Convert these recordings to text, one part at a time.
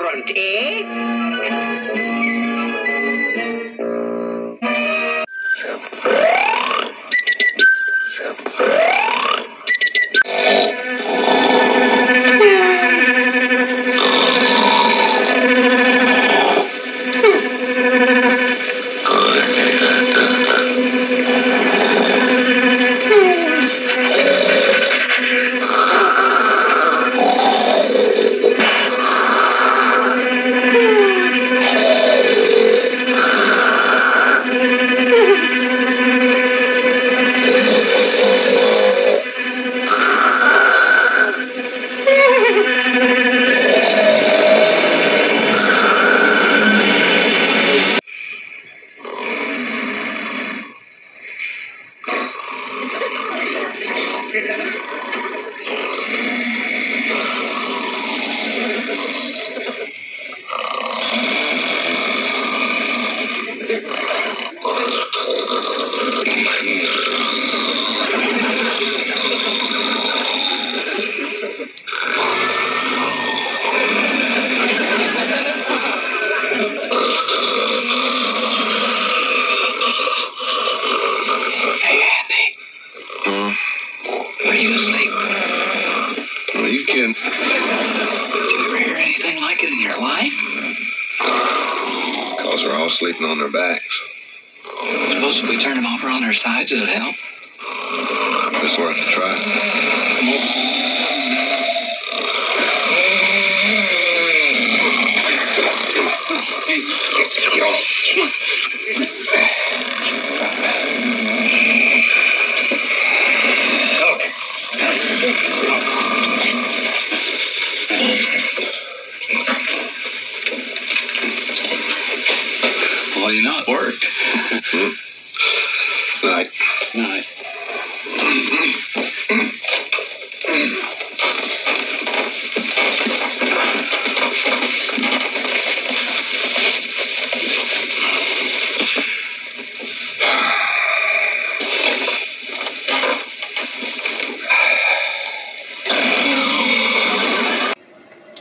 front, eh? Are you asleep? Well, you can. Did you ever hear anything like it in your life? Because they're all sleeping on their backs. Suppose if we turn them over on their sides, it'll help. It's worth a try. Well, you know it worked. Night. Night.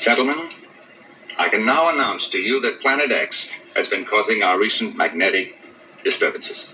Gentlemen, I can now announce to you that Planet X has been causing our recent magnetic disturbances.